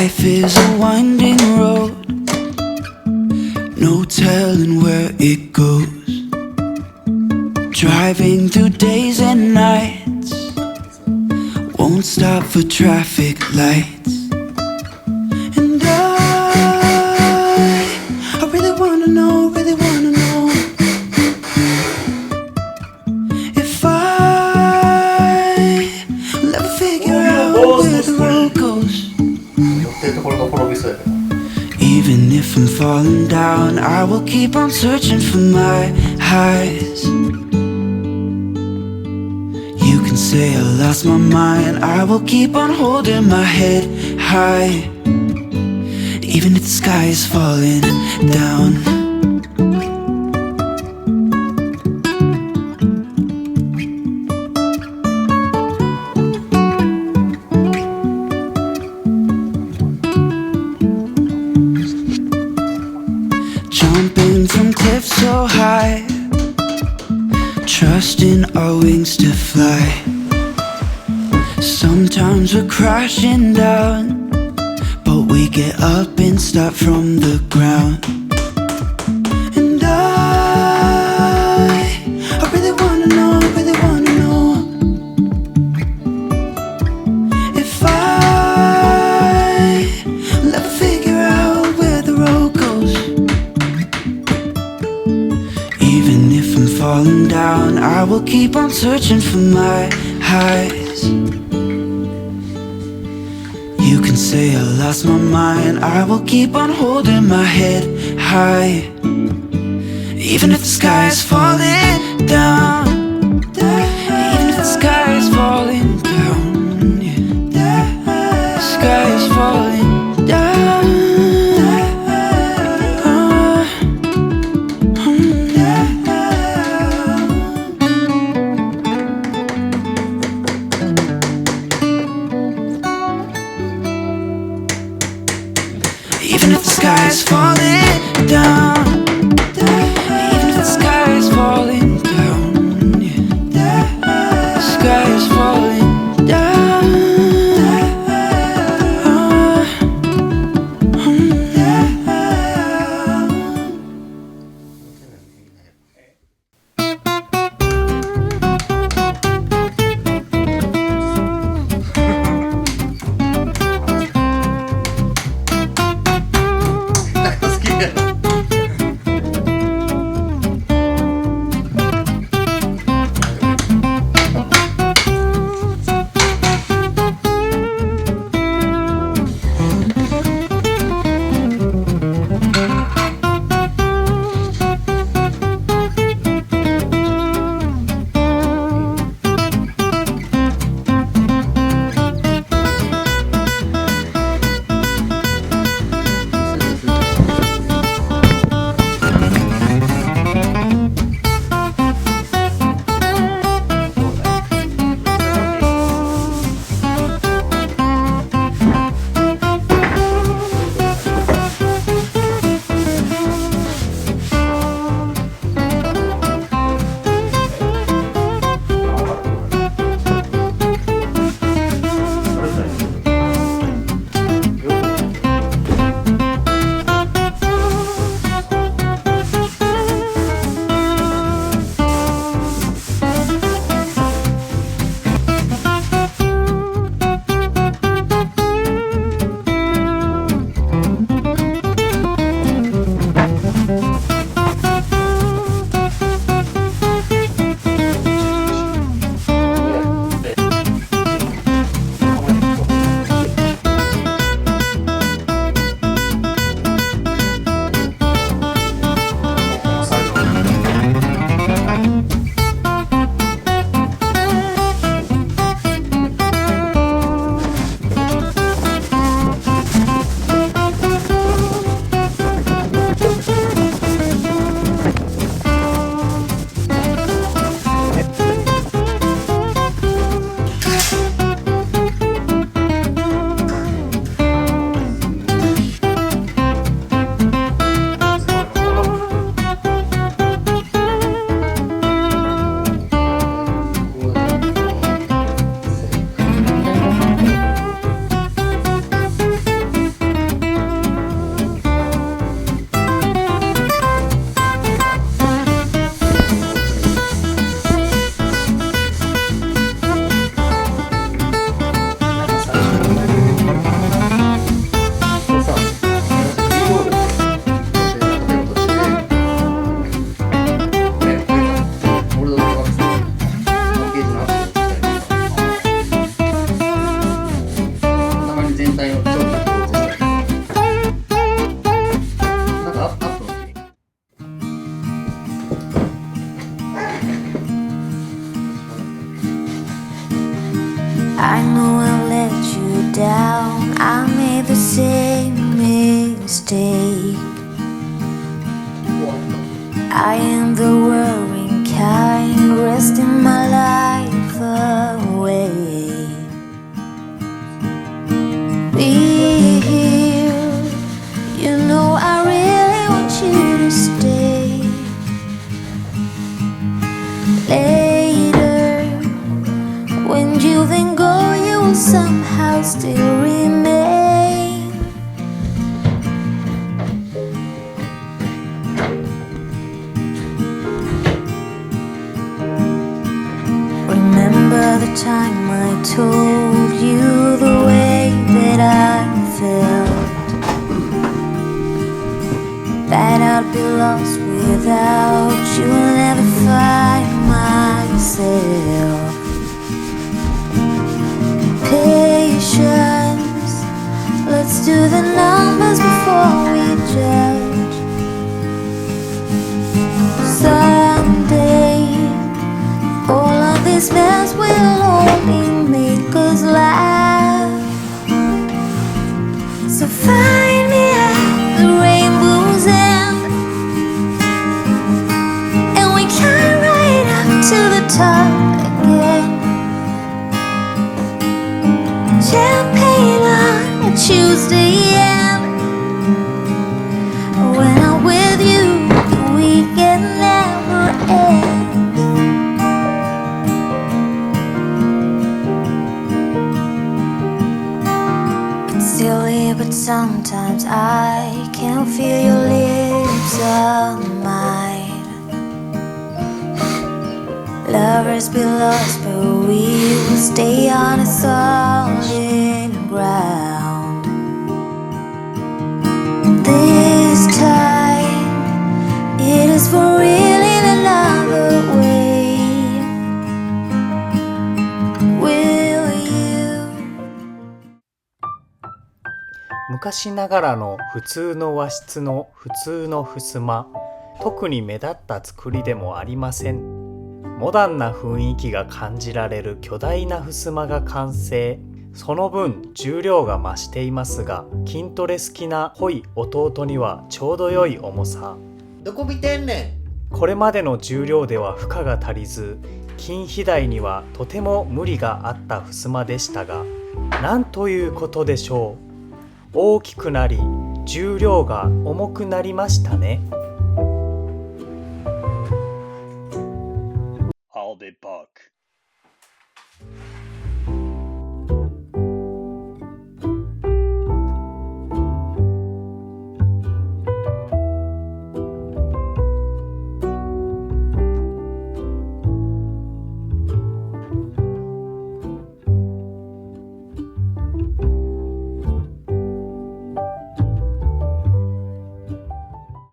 Life is a winding road, no telling where it goes. Driving through days and nights, won't stop for traffic lights. And I really wanna know, if I will ever figure out where the road goes. Even if I'm falling down, I will keep on searching for my highs. You can say I lost my mind, I will keep on holding my head high. Even if the sky is falling down. Jumping from cliffs so high, trusting our wings to fly. Sometimes we're crashing down, but we get up and start from the ground. And I really wanna know, if I will ever figure out where the road goes. Even if I'm falling down, I will keep on searching for my highs. You can say I lost my mind, I will keep on holding my head high. Even if the sky is falling down, even if the sky is falling down, yeah. The sky is falling down. Even if the sky is falling down, even if the sky is falling down, yeah. The sky is falling down. I'd be lost without you. I'll never find myself. Patience, let's do the numbers before we judge. Someday, all of this mess will only make us laugh. So find me at the rainbow's end, and we climb right up to the top again. Champagne on a Tuesday end. When I'm with you, the weekend never ends. It's silly, but sometimes I can feel your lips on mine. Lovers be lost, but we will stay on a solid ground. This time, it is for real in another way. Will you? 昔ながらの普通の和室の普通の襖、特に目立った作りでもありません。モダンな雰囲気が感じられる巨大な襖が完成。その分重量が増していますが、筋トレ好きなホイ弟にはちょうど良い重さ。どこ見てんねん。これまでの重量では負荷が足りず、筋肥大にはとても無理があった襖でしたが、なんということでしょう。大きくなり、重量が重くなりましたね。I'll be back.